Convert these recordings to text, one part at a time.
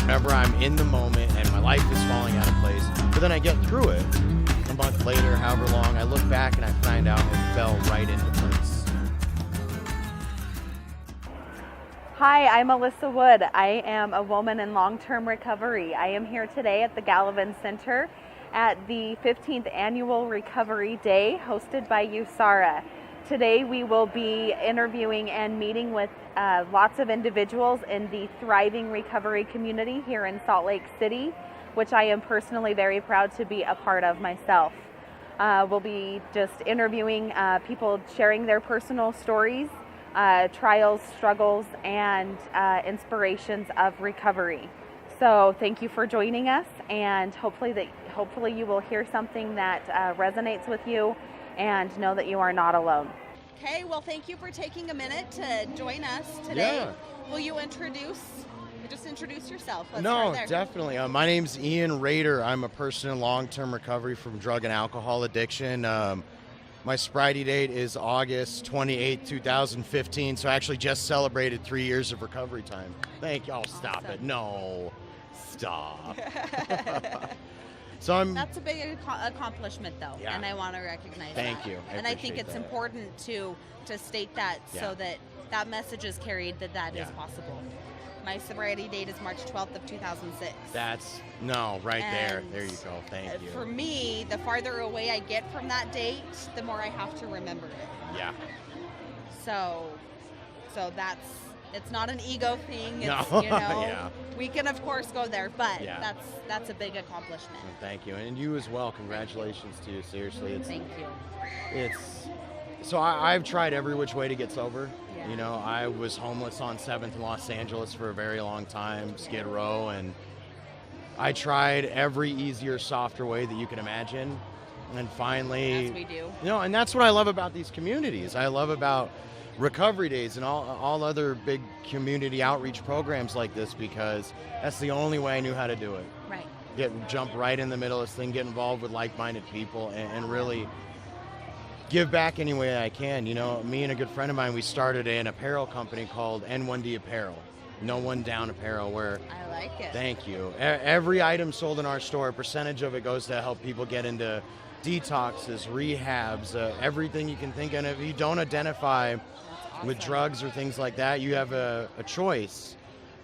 whenever I'm in the moment and my life is falling out of place, but then I get through it. A month later, however long, I look back and I find out it fell right into place. Hi, I'm Alyssa Wood. I am a woman in long-term recovery. I am here today at the Gallivan Center at the 15th Annual Recovery Day hosted by USARA. Today we will be interviewing and meeting with lots of individuals in the thriving recovery community here in Salt Lake City, which I am personally very proud to be a part of myself. We'll be just interviewing people sharing their personal stories, trials, struggles, and inspirations of recovery. So thank you for joining us, and hopefully you will hear something that resonates with you and know that you are not alone. Okay, well, thank you for taking a minute to join us today. Yeah. Will you just introduce yourself? Let's No, start there. definitely. My name's Ian Rader. I'm a person in long-term recovery from drug and alcohol addiction. My sobriety date is August 28, 2015, so I actually just celebrated 3 years of recovery time. Thank you. Oh, stop Awesome. it. No. Stop. That's a big accomplishment, though, Yeah. and I want to recognize Thank that. you. I and I think appreciate it's that. important to state that so that message is carried that is Yeah. possible. My sobriety date is March 12th of 2006. Right there. And There you go. Thank you. For me, the farther away I get from that date, the more I have to remember it. Yeah. So it's not an ego thing. No. It's, Yeah. we can of course go there, but Yeah. that's a big accomplishment. Thank you. And you as well. Congratulations to you. Seriously. Thank you. So I've tried every which way to get sober. Yeah. You know, I was homeless on 7th in Los Angeles for a very long time, Skid Row, and I tried every easier, softer way that you can imagine. And finally, Yes, we do. and that's what I love about these communities. I love about recovery days and all other big community outreach programs like this, because that's the only way I knew how to do it. Right. Jump right in the middle of this thing, get involved with like-minded people, and really give back any way I can. You know, me and a good friend of mine, we started an apparel company called N1D Apparel, No One Down Apparel, where I like it. thank you. Every item sold in our store, a percentage of it goes to help people get into detoxes, rehabs, everything you can think of. And if you don't identify with drugs or things like that, you have a choice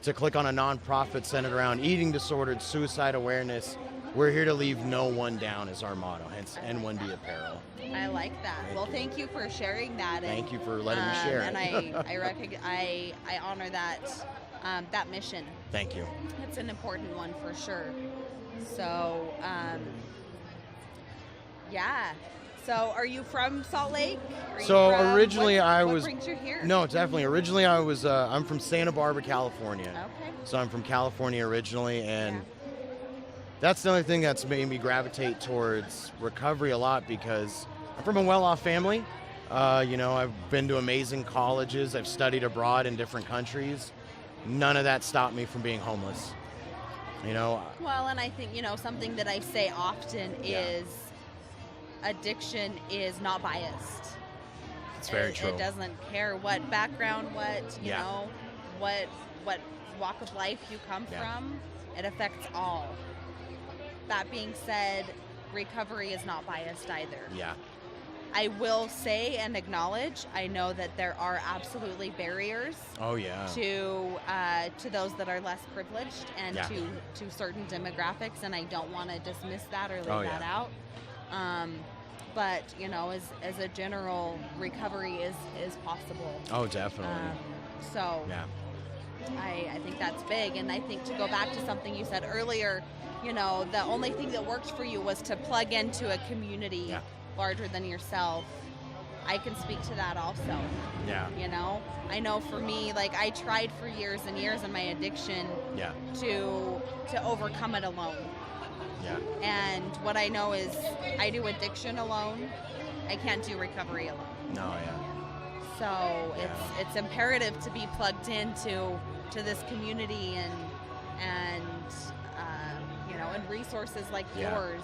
to click on a nonprofit centered around eating disorders, suicide awareness. We're here to leave no one down is our motto, hence N1D Apparel. I like that. Thank you for sharing that. Thank you for letting me share And it. I honor that mission. Thank you. It's an important one for sure. So, yeah. So, are you from Salt Lake? Originally I was. What brings you here? No, definitely. Originally I was. I'm from Santa Barbara, California. Okay. So I'm from California originally, and Yeah. that's the only thing that's made me gravitate towards recovery a lot, because I'm from a well-off family. I've been to amazing colleges. I've studied abroad in different countries. None of that stopped me from being homeless. Well, and I think, something that I say often is addiction is not biased. It's very true. It doesn't care what background, what walk of life you come from. It affects all. That being said, recovery is not biased either. Yeah. I will say and acknowledge, I know that there are absolutely barriers Oh yeah. to those that are less privileged and Yeah. to certain demographics, and I don't want to dismiss that or leave Oh, that yeah. out. But as a general, recovery is possible. Oh, definitely. So Yeah. I think that's big, and I think to go back to something you said earlier, the only thing that worked for you was to plug into a community Yeah. larger than yourself. I can speak to that also. Yeah. I know for me, like, I tried for years and years in my addiction Yeah. to overcome it alone. Yeah. And what I know is I do addiction alone. I can't do recovery alone. No. Yeah. So Yeah. it's imperative to be plugged into this community and and resources like Yeah. yours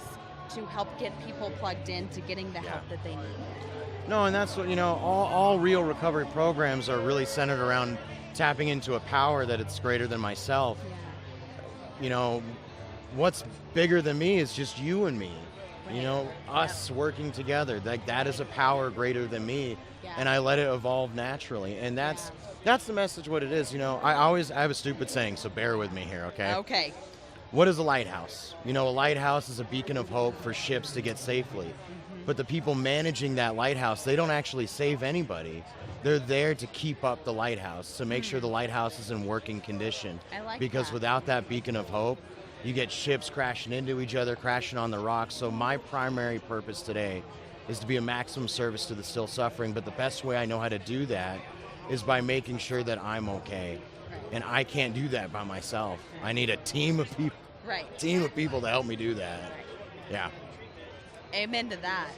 to help get people plugged into getting the Yeah. help that they need. No, and that's what, all real recovery programs are really centered around tapping into a power that it's greater than myself. Yeah. you know, what's bigger than me is just you and me. You know, us working together. Like, that is a power greater than me. Yeah. And I let it evolve naturally. And that's the message, what it is. You know, I have a stupid saying, so bear with me here, okay? Okay. What is a lighthouse? You know, a lighthouse is a beacon of hope for ships to get safely. But the people managing that lighthouse, they don't actually save anybody. They're there to keep up the lighthouse, to make sure the lighthouse is in working condition. I like because that. without that beacon of hope, you get ships crashing into each other, crashing on the rocks. So my primary purpose today is to be a maximum service to the still suffering. But the best way I know how to do that is by making sure that I'm okay. And I can't do that by myself. I need a team of people. Right. Team of people to help me do that. Yeah. Amen to that.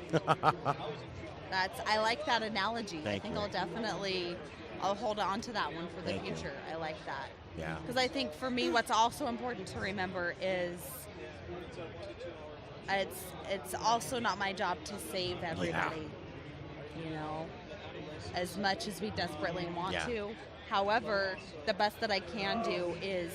I like that analogy. Thank I think you. I'll hold on to that one for the Thank you. future. I like that. Yeah. Because I think for me, what's also important to remember is it's also not my job to save everybody. You know, as much as we desperately want to. However, the best that I can do is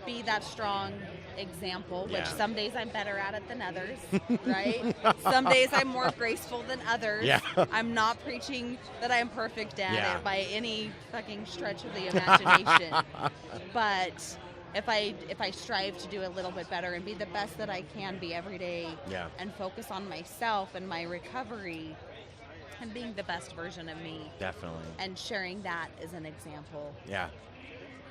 be that strong example, which some days I'm better at it than others, right? Some days I'm more graceful than others. Yeah. I'm not preaching that I'm perfect at it by any fucking stretch of the imagination. But if I strive to do a little bit better and be the best that I can be every day and focus on myself and my recovery and being the best version of me. Definitely. And sharing that as an example. Yeah.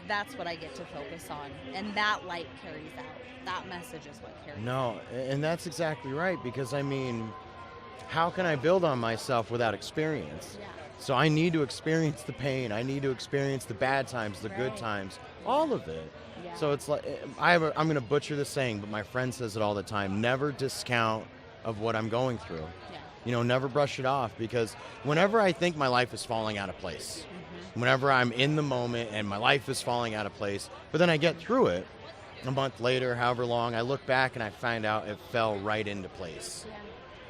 That's what I get to focus on. And that light carries out. That message is what carries out. No, and that's exactly right, because I mean, how can I build on myself without experience? Yeah. So I need to experience the pain. I need to experience the bad times, the good times, all of it. Yeah. So it's like, I'm going to butcher the saying, but my friend says it all the time. Never discount of what I'm going through. Yeah. You know, never brush it off, because whenever I think my life is falling out of place, whenever I'm in the moment and my life is falling out of place, but then I get through it, a month later, however long, I look back and I find out it fell right into place. Yeah.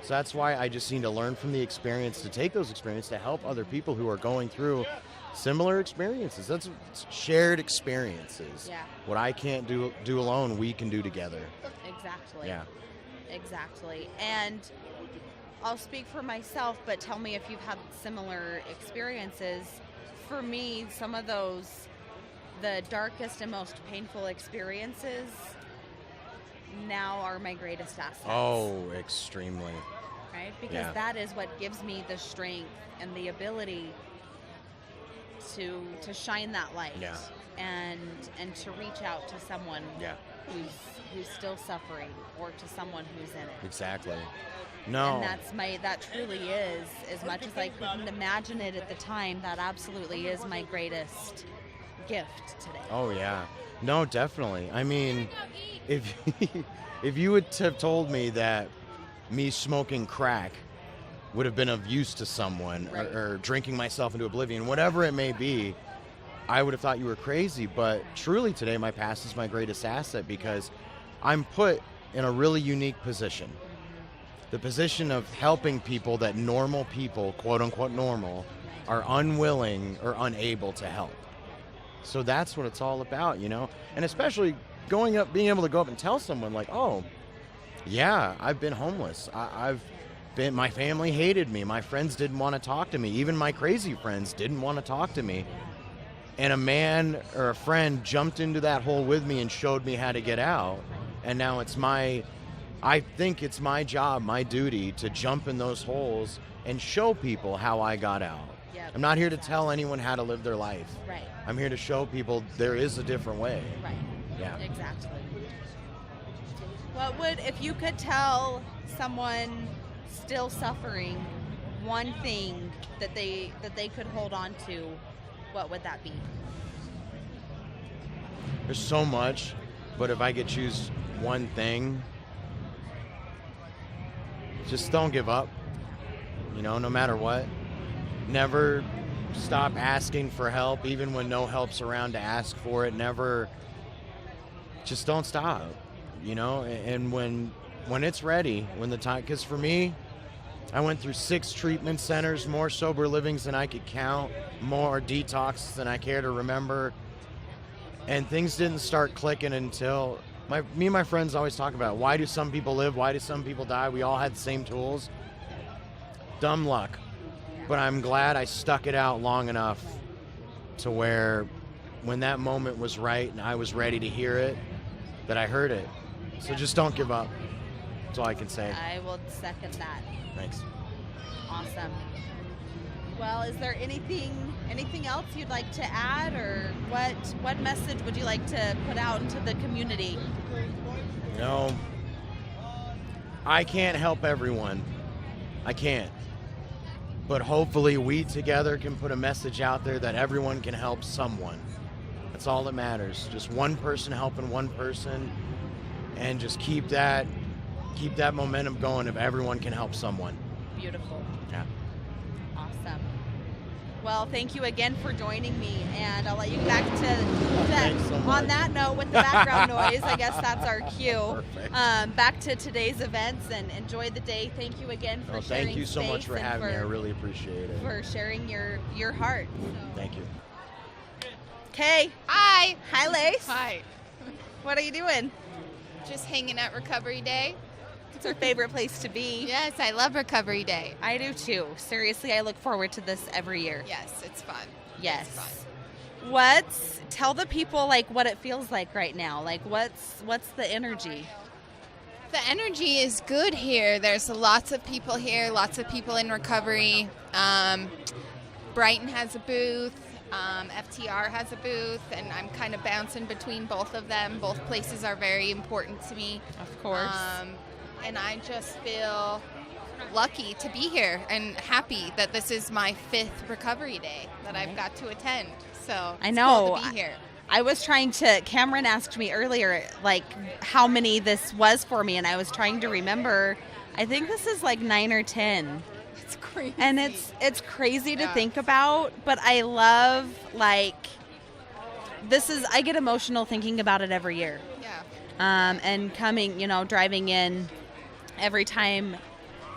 So that's why I just need to learn from the experience, to take those experiences to help other people who are going through similar experiences. That's shared experiences. Yeah. What I can't do alone, we can do together. Exactly. Yeah. Exactly. And I'll speak for myself, but tell me if you've had similar experiences. For me, some of those, the darkest and most painful experiences now are my greatest assets. Oh, extremely. Right? Because that is what gives me the strength and the ability to shine that light and to reach out to someone who's still suffering, or to someone who's in it. Exactly. No. And that truly is, as much as I couldn't imagine it at the time, that absolutely is my greatest gift today. Oh yeah. No, definitely. I mean, if you would have told me that me smoking crack would have been of use to someone, or drinking myself into oblivion, whatever it may be, I would have thought you were crazy. But truly today, my past is my greatest asset, because I'm put in a really unique position. The position of helping people that normal people, quote unquote normal, are unwilling or unable to help. So that's what it's all about, you know? And especially being able to go up and tell someone like, oh, yeah, I've been homeless. My family hated me. My friends didn't want to talk to me. Even my crazy friends didn't want to talk to me. And a man or a friend jumped into that hole with me and showed me how to get out. And now I think it's my job, my duty, to jump in those holes and show people how I got out. Yep. I'm not here to tell anyone how to live their life. Right. I'm here to show people there is a different way. Right. Yeah. Exactly. If you could tell someone still suffering one thing that they could hold on to, what would that be? There's so much, but if I could choose one thing, just don't give up, you know, no matter what. Never stop asking for help, even when no help's around to ask for it. Just don't stop, you know. And when it's ready, when the time, because for me, I went through 6 treatment centers, more sober livings than I could count, more detoxes than I care to remember. And things didn't start clicking until me and my friends always talk about, why do some people live? Why do some people die? We all had the same tools. Dumb luck. But I'm glad I stuck it out long enough to where when that moment was right and I was ready to hear it, that I heard it. So just don't give up. That's all I can say. I will second that. Thanks. Awesome. Well, is there anything else you'd like to add, or what message would you like to put out into the community? No, I can't help everyone. I can't. But hopefully we together can put a message out there that everyone can help someone. That's all that matters. Just one person helping one person, and just keep that momentum going if everyone can help someone. Beautiful. Yeah. Awesome. Well, thank you again for joining me, and I'll let you get back to that. Thanks so much. On that note, with the background noise, I guess that's our cue. Perfect. Back to today's events, and enjoy the day. Thank you again for sharing. Thank you so much space for and having me. I really appreciate it. for sharing your heart. Thank you. Okay. Hi. Hi, Lace. Hi. What are you doing? Just hanging at Recovery Day. It's our favorite place to be. Yes, I love Recovery Day. I do too. Seriously, I look forward to this every year. Yes, it's fun. Yes. It's fun. Tell the people like what it feels like right now. Like what's the energy? The energy is good here. There's lots of people here, lots of people in recovery. Brighton has a booth. FTR has a booth, and I'm kind of bouncing between both of them. Both places are very important to me. Of course. And I just feel lucky to be here and happy that this is my 5th recovery day that I've got to attend. So I it's know. cool to be here. I was Cameron asked me earlier, like, how many this was for me, and I was trying to remember. I think this is like 9 or 10. It's crazy. And it's crazy to Yeah. think about, but I love, like, I get emotional thinking about it every year. Yeah. And coming, driving in every time,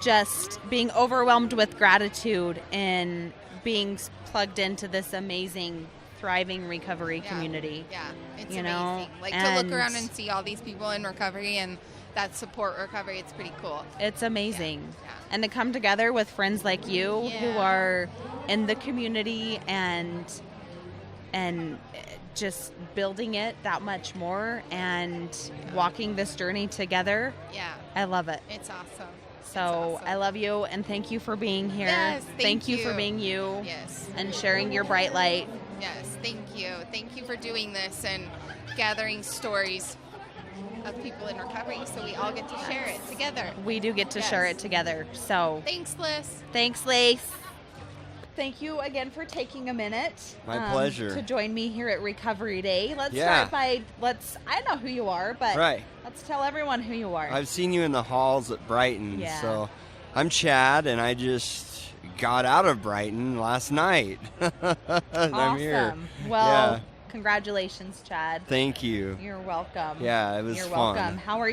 just being overwhelmed with gratitude and being plugged into this amazing, thriving recovery community. Yeah, it's you amazing. know, Like to look around and see all these people in recovery and that support recovery, it's pretty cool. It's amazing. Yeah. And to come together with friends like you who Yeah. are in the community and just building it that much more and walking this journey together. Yeah, I love it. it's awesome. So awesome. I love you and thank you for being here. Yes, thank you for you. being you Yes, and sharing your bright light. yes, thank you. Thank you for doing this and gathering stories of people in recovery so we all get to share it together. We do get to share Yes. it together. So Thanks, Liz. thanks, Lace. Thank you again for taking a minute. My pleasure. To join me here at Recovery Day. Let's Yeah. start by, I know who you are, but Right. let's tell everyone who you are. I've seen you in the halls at Brighton. Yeah. So I'm Chad, and I just got out of Brighton last night. I'm here. Awesome. Well, Yeah. congratulations, Chad. Thank you. You're welcome. Yeah, it was You're fun. welcome. How are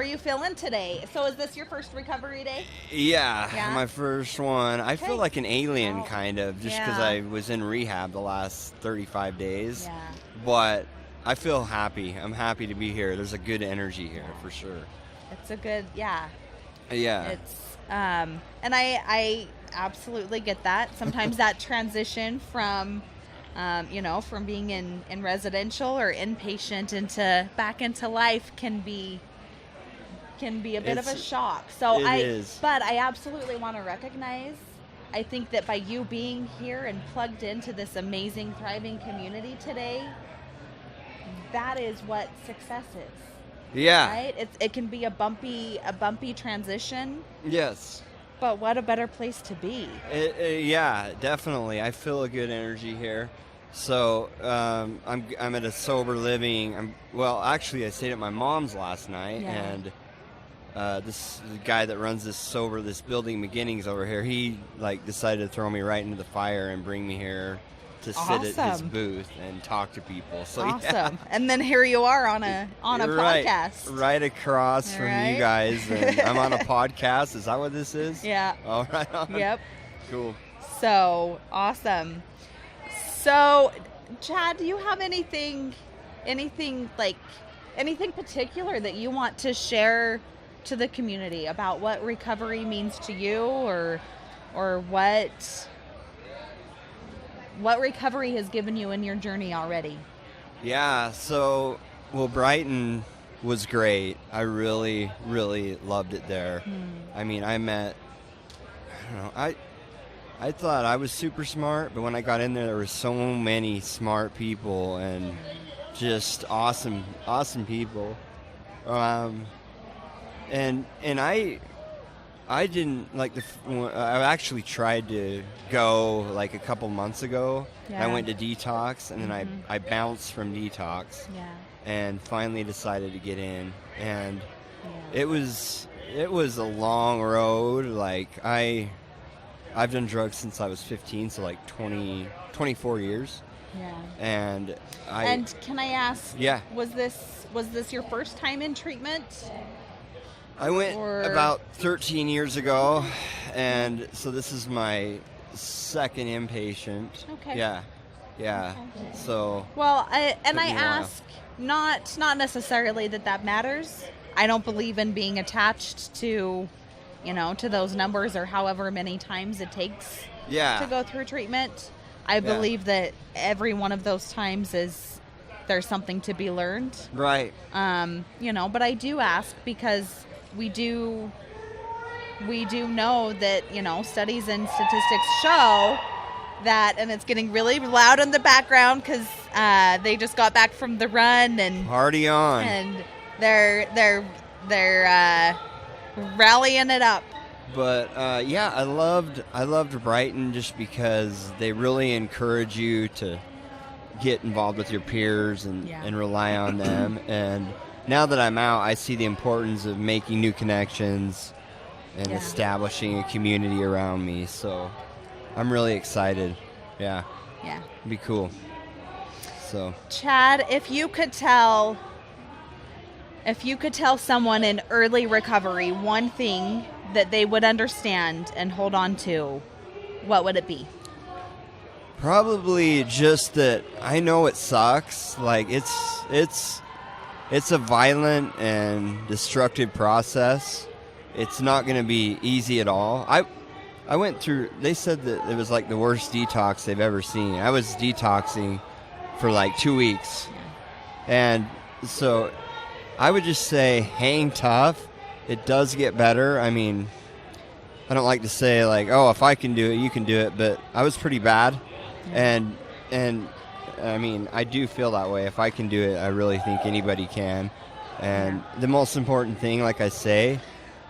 you feeling today? So is this your first recovery day? Yeah, Yeah? my first one. I Okay. feel like an alien, Oh, kind of, just because yeah. I was in rehab the last 35 days. Yeah. But I feel happy. I'm happy to be here. There's a good energy here, for sure. It's a good, yeah. Yeah. It's and I absolutely get that. Sometimes that transition from from being in residential or inpatient back into life can be a bit of a It's- shock. So it is. But I absolutely want to recognize, I think that by you being here and plugged into this amazing, thriving community today, that is what success is. Yeah. Right? It can be a bumpy transition, Yes. but what a better place to be. Yeah, definitely. I feel a good energy here. So I'm at a sober living. Actually, I stayed at my mom's last night, Yeah. and the guy that runs this building beginnings over here, he decided to throw me right into the fire and bring me here to sit at his Awesome. booth and talk to people. So Awesome. yeah. And then here you are on a Right, podcast. right across from Right. you guys, and I'm on a podcast. Is that what this is? Yeah. All right. On. Yep. Cool. So awesome. So, Chad, do you have anything like anything particular that you want to share to the community about what recovery means to you, or what recovery has given you in your journey already? Yeah, so, well, Brighton was great. I really, really loved it there. I mean, I don't know, I thought I was super smart, but when I got in there were so many smart people and just awesome people. And I didn't like I actually tried to go like a couple months ago. Yeah. I went to detox, and then I bounced from detox. Yeah. And finally decided to get in, and it was a long road. Like I've done drugs since I was 15, so like 24 years. Yeah. And can I ask? Yeah. Was this your first time in treatment? I went about 13 years ago, and so this is my second inpatient. Okay. Yeah. Okay. So. Well, I took me a while. ask not necessarily that matters. I don't believe in being attached to, to those numbers or however many times it takes to go through treatment. I believe that every one of those times there's something to be learned. Right. But I do ask because we do know that, studies and statistics show that, and it's getting really loud in the background because they just got back from the run and party on, and they're rallying it up. But I loved Brighton just because they really encourage you to get involved with your peers and rely on them. And now that I'm out, I see the importance of making new connections and establishing a community around me. So I'm really excited. Yeah. It'd be cool. So, Chad, if you could tell someone in early recovery one thing that they would understand and hold on to, what would it be? Probably just that I know it sucks. Like it's a violent and destructive process. It's not going to be easy at all. I went through, they said that it was like the worst detox they've ever seen. I was detoxing for like 2 weeks. And so I would just say hang tough. It does get better. I mean, I don't like to say like, oh, if I can do it, you can do it. But I was pretty bad. And I mean, I do feel that way. If I can do it, I really think anybody can. And the most important thing, like I say,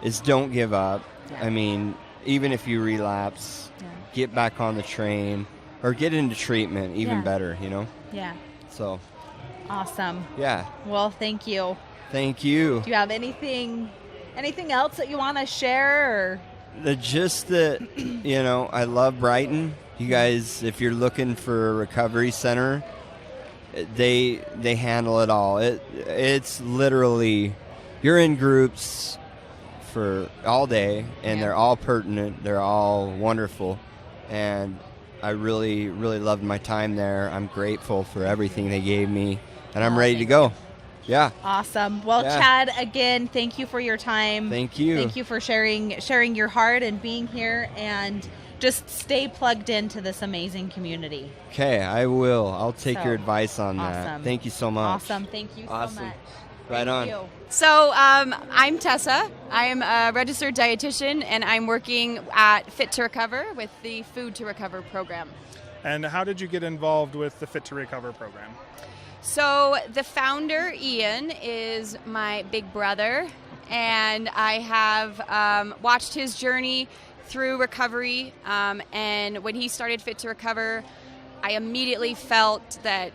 is don't give up. I mean, even if you relapse, get back on the train or get into treatment, even better, Yeah. So. Awesome. Yeah. Well, thank you. Thank you. Do you have anything else that you want to share? Just that, I love Brighton. You guys, if you're looking for a recovery center, they handle it all. It's literally, you're in groups for all day, and they're all pertinent. They're all wonderful, and I really, really loved my time there. I'm grateful for everything they gave me, and I'm ready to go. Yeah. Awesome. Well, Chad, again, thank you for your time. Thank you. Thank you for sharing your heart and being here, and just stay plugged into this amazing community. Okay, I will. I'll take your advice on that. Thank you so much. Awesome. Thank you so much. Right on. Thank you. So I'm Tessa. I'm a registered dietitian, and I'm working at Fit to Recover with the Food to Recover program. And how did you get involved with the Fit to Recover program? So the founder, Ian, is my big brother, and I have watched his journey through recovery. And when he started Fit to Recover, I immediately felt that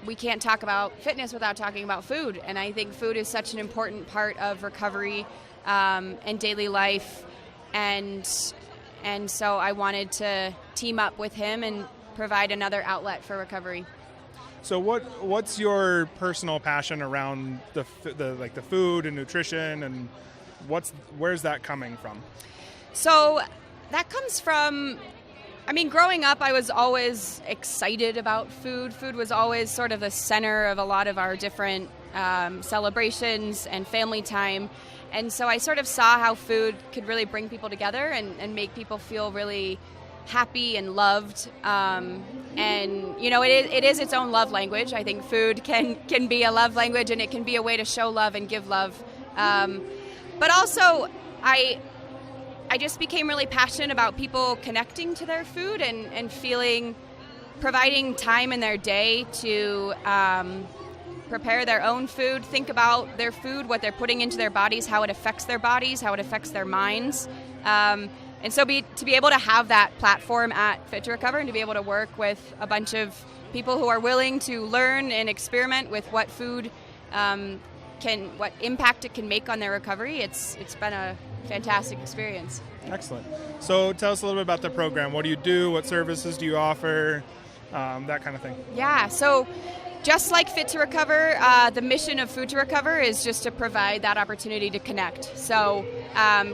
we can't talk about fitness without talking about food. And I think food is such an important part of recovery and daily life. And so I wanted to team up with him and provide another outlet for recovery. So what's your personal passion around the food and nutrition, and where's that coming from? So that comes from, growing up, I was always excited about food. Food was always sort of the center of a lot of our different celebrations and family time. And so I sort of saw how food could really bring people together and make people feel really happy and loved. And, you know, it is its own love language. I think food can be a love language, and it can be a way to show love and give love. But also, I just became really passionate about people connecting to their food and providing time in their day to prepare their own food, think about their food, what they're putting into their bodies, how it affects their bodies, how it affects their minds. And so to be able to have that platform at Fit to Recover and to be able to work with a bunch of people who are willing to learn and experiment with what food what impact it can make on their recovery, it's been a fantastic experience. Excellent. So tell us a little bit about the program. What do you do? What services do you offer? That kind of thing. Yeah, so just like Fit to Recover, the mission of Food to Recover is just to provide that opportunity to connect. So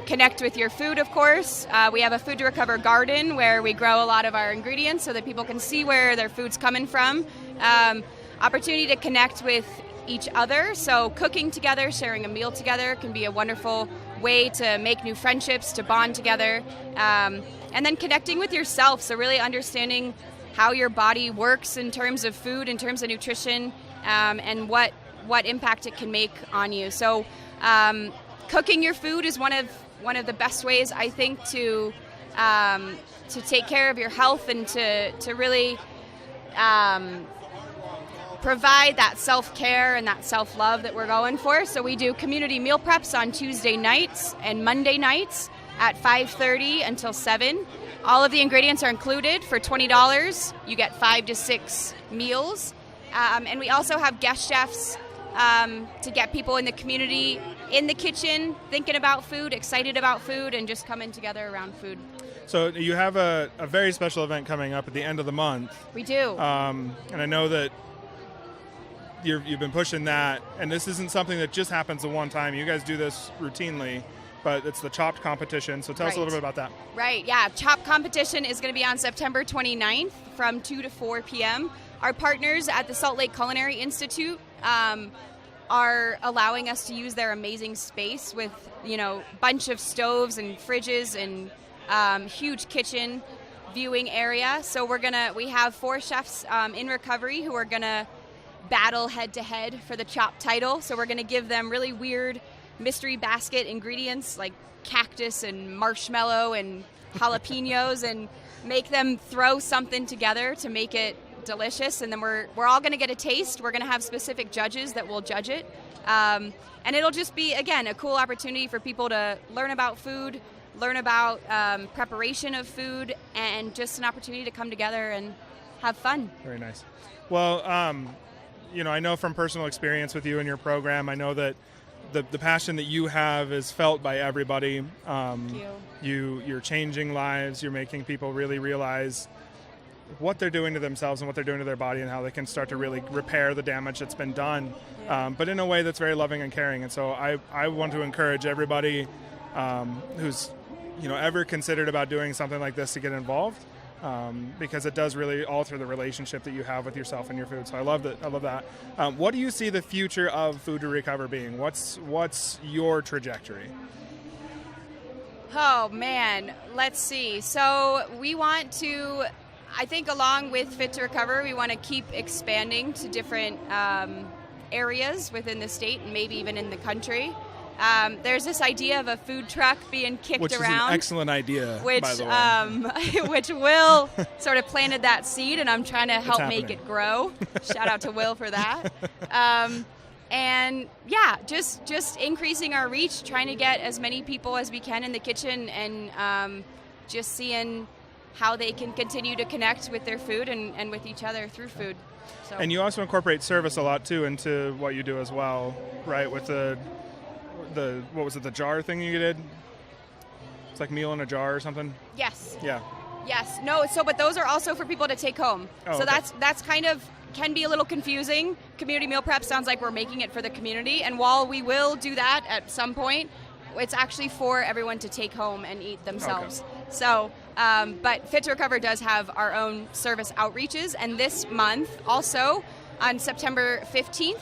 connect with your food, of course. We have a Food to Recover garden where we grow a lot of our ingredients so that people can see where their food's coming from. Opportunity to connect with each other. So cooking together, sharing a meal together can be a wonderful way to make new friendships, to bond together. And then connecting with yourself, so really understanding how your body works in terms of food, in terms of nutrition, and what impact it can make on you. So cooking your food is one of the best ways, I think, to take care of your health and to really provide that self-care and that self-love that we're going for. So we do community meal preps on Tuesday nights and Monday nights at 5:30 until 7. All of the ingredients are included. For $20, you get 5 to 6 meals. And we also have guest chefs to get people in the community in the kitchen, thinking about food, excited about food, and just coming together around food. So you have a very special event coming up at the end of the month. We do. And I know that you've been pushing that, and this isn't something that just happens the one time. You guys do this routinely, but it's the Chopped competition. So tell us a little bit about that. Right, yeah. Chopped competition is going to be on September 29th from 2 to 4 p.m. Our partners at the Salt Lake Culinary Institute are allowing us to use their amazing space with, bunch of stoves and fridges and huge kitchen viewing area. So we have 4 chefs in recovery who are going to battle head-to-head for the Chopped title. So we're going to give them really weird mystery basket ingredients like cactus and marshmallow and jalapenos and make them throw something together to make it delicious. And then we're all going to get a taste. We're going to have specific judges that will judge it. And it'll just be, again, a cool opportunity for people to learn about food, learn about preparation of food, and just an opportunity to come together and have fun. Very nice. Well, I know from personal experience with you and your program, I know that the passion that you have is felt by everybody. Thank you. You're changing lives. You're making people really realize what they're doing to themselves and what they're doing to their body and how they can start to really repair the damage that's been done, but in a way that's very loving and caring. And so I want to encourage everybody who's ever considered about doing something like this to get involved, because it does really alter the relationship that you have with yourself and your food. So I love that. What do you see the future of Food to Recover being? What's your trajectory? Oh man, let's see. So we want to, I think along with Fit to Recover, we want to keep expanding to different areas within the state and maybe even in the country. There's this idea of a food truck being kicked which around. Which is an excellent idea, by the way. Which Will sort of planted that seed, and I'm trying to help make it grow. Shout out to Will for that. And yeah, just increasing our reach, trying to get as many people as we can in the kitchen, and just seeing how they can continue to connect with their food and with each other through food. So. And you also incorporate service a lot too into what you do as well, right? With the what was it, the jar thing you did? It's like meal in a jar or something? Yes. Yeah. Yes. No, but those are also for people to take home. So okay. That's kind of can be a little confusing. Community meal prep sounds like we're making it for the community, and while we will do that at some point, it's actually for everyone to take home and eat themselves. Okay. So, but Fit to Recover does have our own service outreaches, and this month also on September 15th,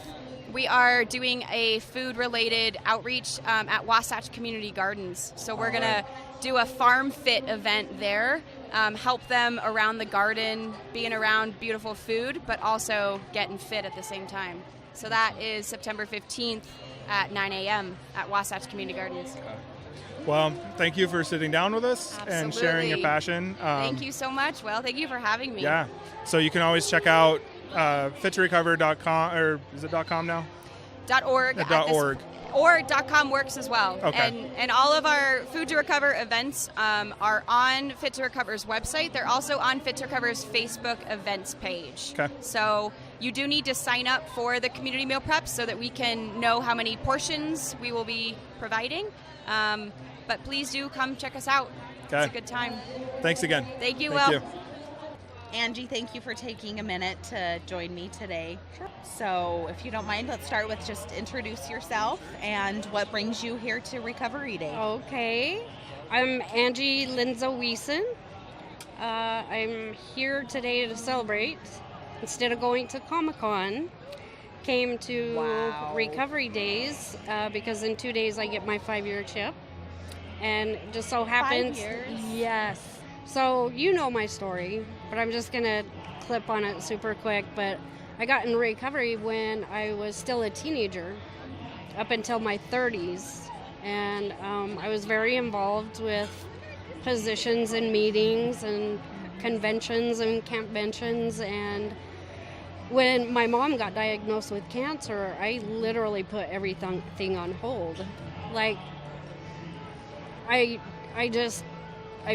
we are doing a food-related outreach at Wasatch Community Gardens. So we're going to do a farm fit event there, help them around the garden, being around beautiful food, but also getting fit at the same time. So that is September 15th at 9 a.m. at Wasatch Community Gardens. Well, thank you for sitting down with us and sharing your passion. Thank you so much. Well, thank you for having me. Yeah. So you can always check out fittorecover.com, or is it .com now? .org. .org. Or .com works as well. Okay. And all of our Food to Recover events are on Fit to Recover's website. They're also on Fit to Recover's Facebook events page. Okay. So you do need to sign up for the community meal prep so that we can know how many portions we will be providing. But please do come check us out. Okay. It's a good time. Thanks again. Thank you, Thank Will. you. Angie, thank you for taking a minute to join me today. Sure. So if you don't mind, let's start with just introduce yourself and what brings you here to Recovery Day. Okay. I'm Angie Linza-Wiesen. I'm here today to celebrate. Instead of going to Comic-Con, came to Recovery Days because in 2 days I get my 5-year chip. And it just so happens... 5 years? Yes. So you know my story, but I'm just going to clip on it super quick. But I got in recovery when I was still a teenager, up until my 30s. And I was very involved with positions and meetings and conventions and campventions. And when my mom got diagnosed with cancer, I literally put everything on hold. Like, I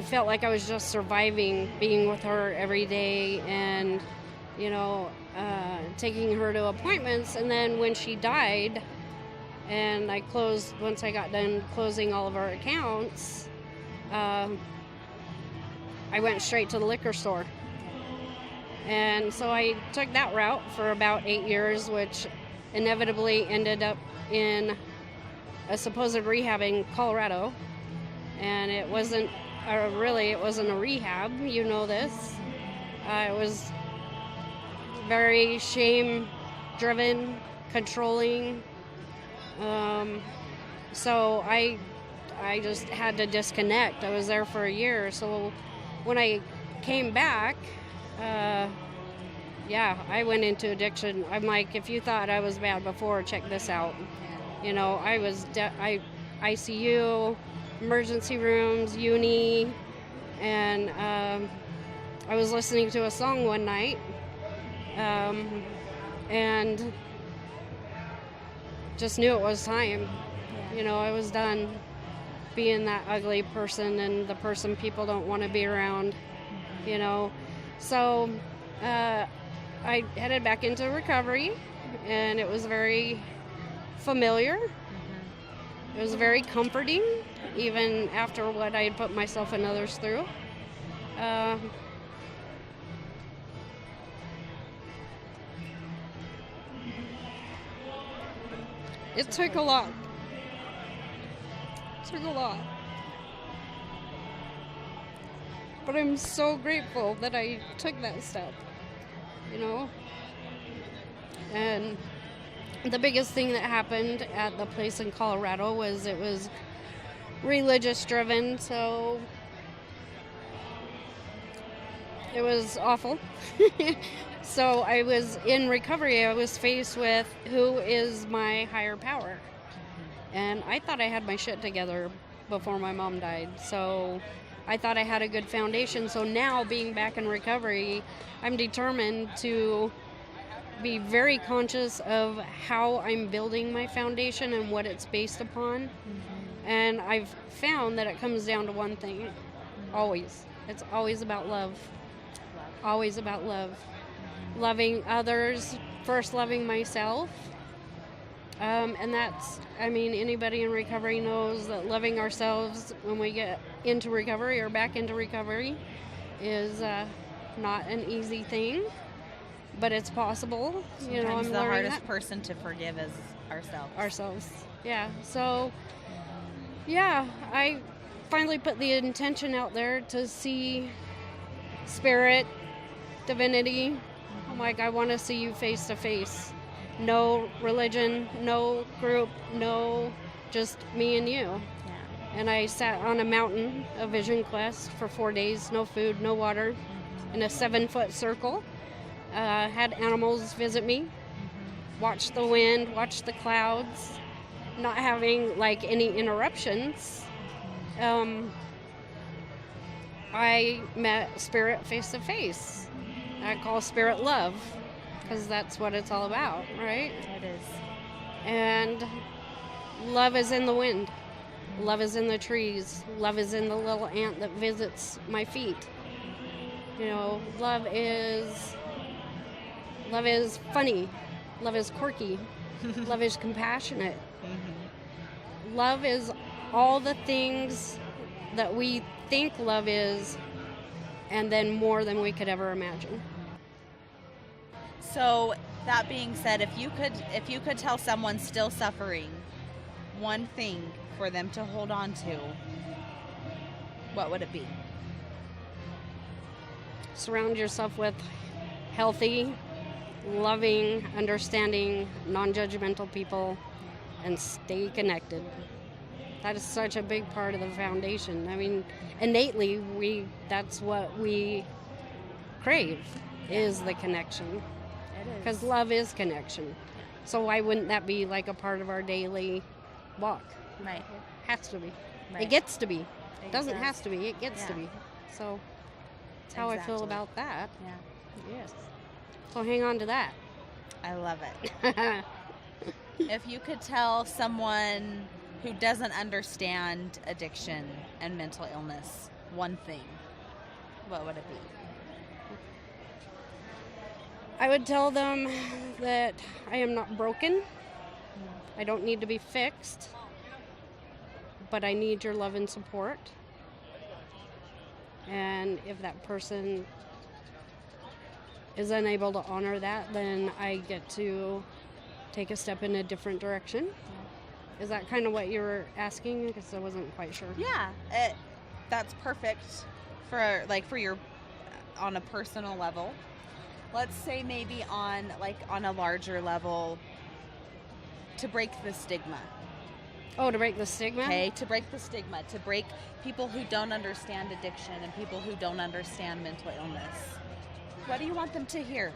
felt like I was just surviving being with her every day and, taking her to appointments. And then when she died and once I got done closing all of our accounts, I went straight to the liquor store. And so I took that route for about 8 years, which inevitably ended up in a supposed rehab in Colorado. And it wasn't a rehab, you know this. It was very shame-driven, controlling. So I just had to disconnect. I was there for a year. So when I came back, I went into addiction. I'm like, if you thought I was bad before, check this out. I was ICU, emergency rooms, uni, and I was listening to a song one night, and just knew it was time. I was done being that ugly person and the person people don't want to be around, So I headed back into recovery, and it was very familiar. It was very comforting, even after what I had put myself and others through. It took a lot. But I'm so grateful that I took that step, And the biggest thing that happened at the place in Colorado was it was religious driven, so it was awful. So I was in recovery. I was faced with who is my higher power. And I thought I had my shit together before my mom died. So I thought I had a good foundation. So now being back in recovery, I'm determined to be very conscious of how I'm building my foundation and what it's based upon. And I've found that it comes down to one thing. Always. It's always about love. Always about love. Loving others, first loving myself. And that's, anybody in recovery knows that loving ourselves when we get into recovery or back into recovery is not an easy thing, but it's possible. Sometimes I'm the learning hardest that. person to forgive is ourselves. Yeah. So, I finally put the intention out there to see spirit, divinity. I'm like, I want to see you face to face. no religion, no group, no, just me and you. Yeah. And I sat on a mountain, a vision quest, for 4 days, no food, no water, in a 7-foot circle. Had animals visit me, watched the wind, watched the clouds, not having like any interruptions. I met spirit face to face. I call spirit love, because that's what it's all about, right? It is. And love is in the wind. Love is in the trees. Love is in the little ant that visits my feet. You know, love is funny. Love is quirky. Love is compassionate. Love is all the things that we think love is, and then more than we could ever imagine. So that being said, if you could tell someone still suffering one thing for them to hold on to, what would it be? Surround yourself with healthy, loving, understanding, non-judgmental people, and stay connected. That is such a big part of the foundation. I mean, innately, that's what we crave, is the connection. It is. Because love is connection. So why wouldn't that be like a part of our daily walk? Right. It has to be. Right. It gets to be. It doesn't does. have to be. It gets to Yeah. be. So that's how I feel Exactly. about that. Yeah. Yes. So hang on to that. I love it. If you could tell someone who doesn't understand addiction and mental illness one thing, what would it be? I would tell them that I am not broken. I don't need to be fixed. But I need your love and support. And if that person is unable to honor that, then I get to take a step in a different direction. Is that kind of what you were asking? Because I wasn't quite sure. Yeah, that's perfect for your on a personal level. Let's say maybe on a larger level, to break the stigma. Oh, to break the stigma? Okay, to break the stigma, to break people who don't understand addiction and people who don't understand mental illness. What do you want them to hear?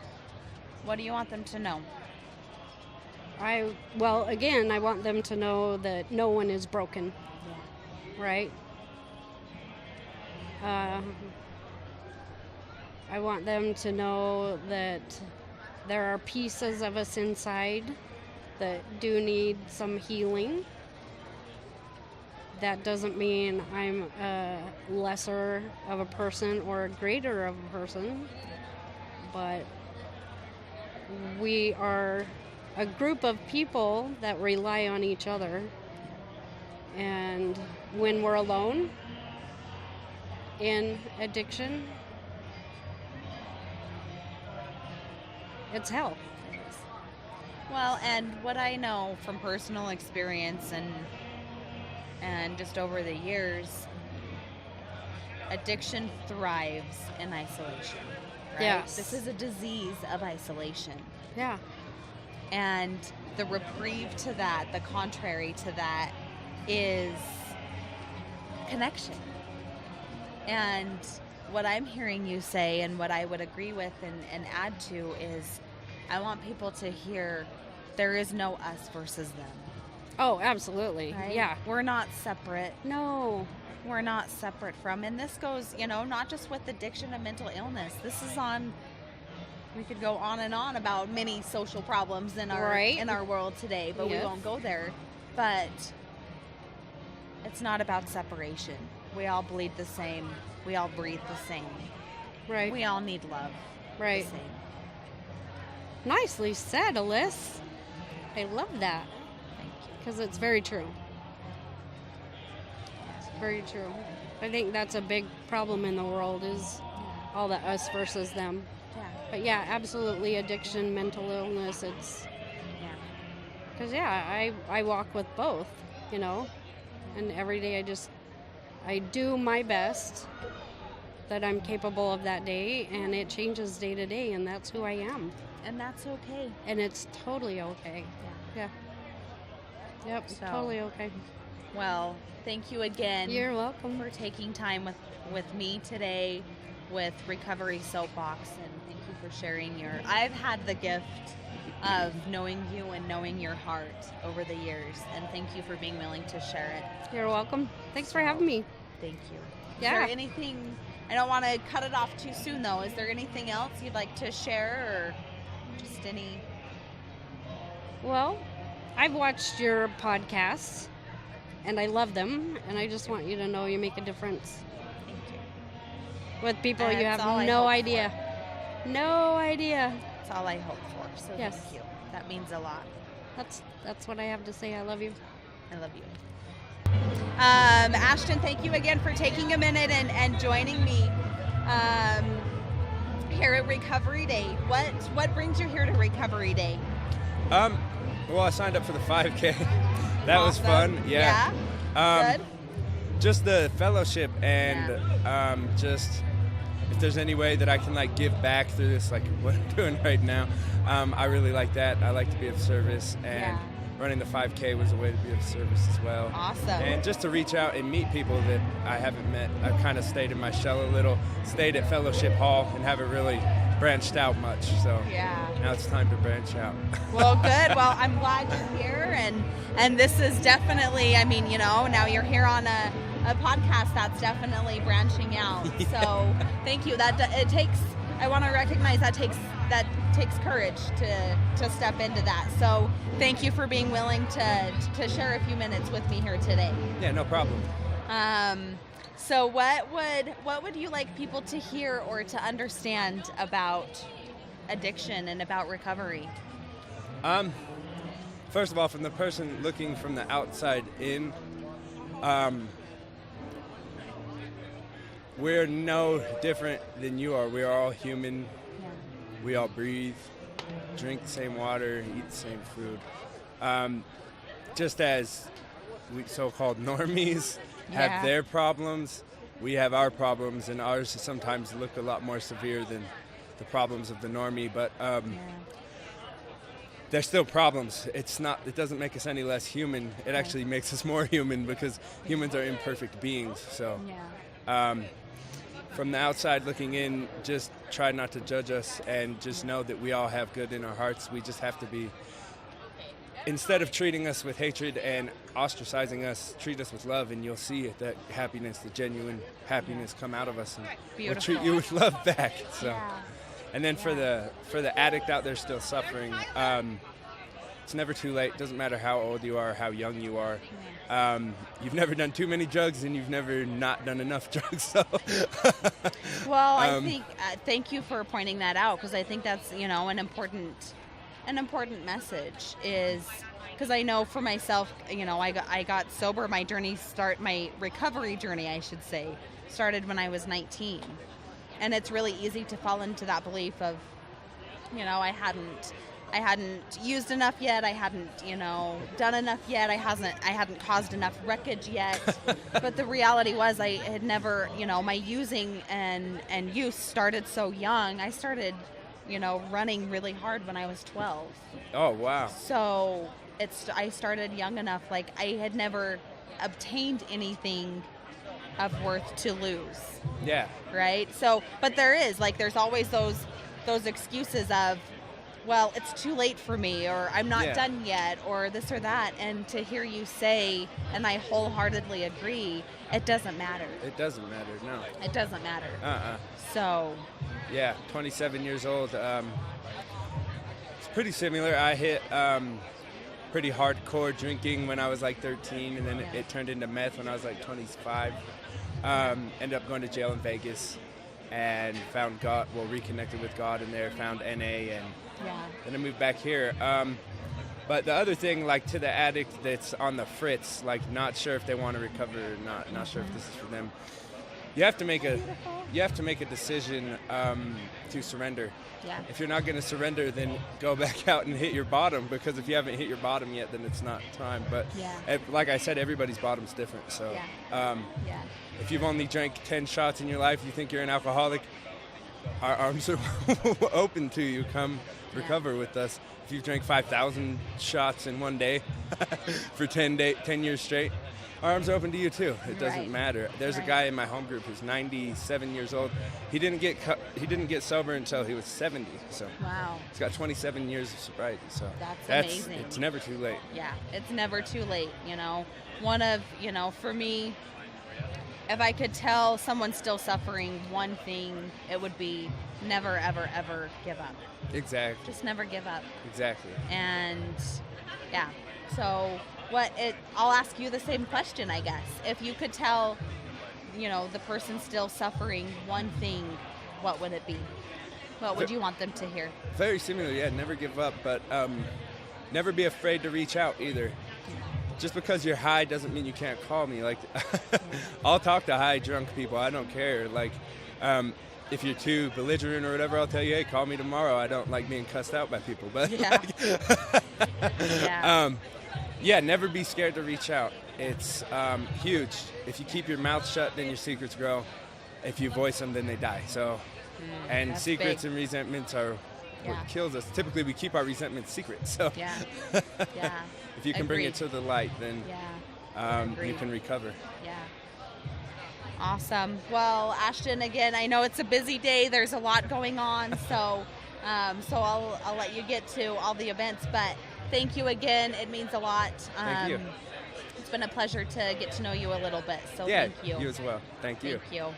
What do you want them to know? Again, I want them to know that no one is broken. Yeah. Right? I want them to know that there are pieces of us inside that do need some healing. That doesn't mean I'm a lesser of a person or a greater of a person, but we are a group of people that rely on each other. And when we're alone in addiction, it's hell. Well, and what I know from personal experience and just over the years, addiction thrives in isolation. Right? Yes. This is a disease of isolation. Yeah. And the reprieve to that, the contrary to that, is connection. And what I'm hearing you say, and what I would agree with and add to, is I want people to hear there is no us versus them. Oh, absolutely. Right? Yeah. We're not separate. No. We're not separate from. And this goes, not just with addiction and mental illness. This is on. We could go on and on about many social problems in our world today, but Yes. we won't go there. But it's not about separation. We all bleed the same. We all breathe the same. Right. We all need love. Right. The same. Nicely said, Alyssa. I love that. Thank you. Because it's very true. It's very true. I think that's a big problem in the world, is all the us versus them. Yeah. But yeah, absolutely, addiction, mental illness, it's... Yeah. Because I walk with both, and every day I do my best that I'm capable of that day, and it changes day to day, and that's who I am. And that's okay. And it's totally okay. Yeah. Yep, So- totally okay. Well, thank you again. You're welcome. For taking time with me today with Recovery Soapbox, and thank you for sharing I've had the gift of knowing you and knowing your heart over the years, and thank you for being willing to share it. You're welcome. Thanks for having me. Thank you. Yeah. Is there anything, I don't want to cut it off too soon though, is there anything else you'd like to share, or just any? Well, I've watched your podcasts, and I love them, and I just want you to know you make a difference. Thank you. With people you That's have all I no hope idea. No idea. That's all I hope for, so Yes. thank you. That means a lot. That's what I have to say. I love you. I love you. Ashton, thank you again for taking a minute and joining me here at Recovery Day. What brings you here to Recovery Day? Well, I signed up for the 5K. That was Awesome. fun. Yeah. Good. Just the fellowship and just if there's any way that I can like give back through this, like what I'm doing right now, I really like that. I like to be of service, and running the 5K was a way to be of service as well. Awesome. And just to reach out and meet people that I haven't met. I've kind of stayed in my shell a little, stayed at Fellowship Hall, and haven't really branched out much. So now it's time to branch out. Well, good. Well, I'm glad you're here, and this is definitely, I mean, you know, now you're here on a podcast that's definitely branching out. So thank you. I want to recognize that takes courage to step into that. So thank you for being willing to share a few minutes with me here today. Yeah, no problem. So what would you like people to hear or to understand about addiction and about recovery? First of all, from the person looking from the outside in, we're no different than you are. We are all human. We all breathe, drink the same water, eat the same food. Just as we so-called normies have their problems, we have our problems, and ours sometimes look a lot more severe than the problems of the normie, but they're still problems. It doesn't make us any less human. It actually makes us more human, because humans are imperfect beings. So from the outside looking in, just try not to judge us, and just know that we all have good in our hearts. We just have to be, instead of treating us with hatred and ostracizing us, treat us with love, and you'll see that happiness, the genuine happiness, come out of us, and we'll treat you with love back. So, and then for the addict out there still suffering, it's never too late. Doesn't matter how old you are, how young you are. You've never done too many drugs, and you've never not done enough drugs. So, well, I think thank you for pointing that out, because I think that's, you know, an important message, is because I know for myself, you know, I got sober. My recovery journey, I should say, started when I was 19, and it's really easy to fall into that belief of, you know, I hadn't used enough yet. I hadn't, you know, done enough yet. I hadn't caused enough wreckage yet. But the reality was, I had never, you know, my using and use started so young. I started, you know, running really hard when I was 12. Oh, wow. So I started young enough. Like, I had never obtained anything of worth to lose. Yeah. Right. So, but there's always those excuses of, well, it's too late for me, or I'm not done yet, or this or that. And to hear you say, and I wholeheartedly agree, it doesn't matter. It doesn't matter, no. It doesn't matter. So. Yeah, 27 years old. It's pretty similar. I hit pretty hardcore drinking when I was like 13, and then it turned into meth when I was like 25. Ended up going to jail in Vegas, and found God, reconnected with God in there, found NA, and then I moved back here. But the other thing, like, to the addict that's on the fritz, like, not sure if they want to recover or not sure if this is for them, you have to make a decision to surrender. Yeah. If you're not going to surrender, then go back out and hit your bottom, because if you haven't hit your bottom yet, then it's not time. But like I said, everybody's bottom's different. So if you've only drank 10 shots in your life, you think you're an alcoholic, our arms are open to you. Come recover with us. If you've drank 5,000 shots in one day for 10 years straight, our arms are open to you too. It doesn't matter. There's a guy in my home group who's 97 years old. He didn't get sober until he was 70. So wow, he's got 27 years of sobriety. So that's amazing. It's never too late. Yeah, it's never too late. One of for me, if I could tell someone still suffering one thing, it would be never, ever, ever give up. Exactly. Just never give up. Exactly. And yeah, so I'll ask you the same question, I guess. If you could tell, the person still suffering one thing, what would it be? What would you want them to hear? Very similar, yeah. Never give up, but never be afraid to reach out either. Just because you're high doesn't mean you can't call me. Like, I'll talk to high, drunk people. I don't care. Like, if you're too belligerent or whatever, I'll tell you, hey, call me tomorrow. I don't like being cussed out by people. But yeah, never be scared to reach out. It's huge. If you keep your mouth shut, then your secrets grow. If you voice them, then they die. So, and secrets and resentments are what kills us. Typically, we keep our resentments secret. So, if you can bring it to the light, then you can recover. Yeah. Awesome. Well, Ashton, again, I know it's a busy day. There's a lot going on, so I'll let you get to all the events. But thank you again. It means a lot. Thank you. It's been a pleasure to get to know you a little bit. So yeah, thank you. You as well. Thank you. Thank you.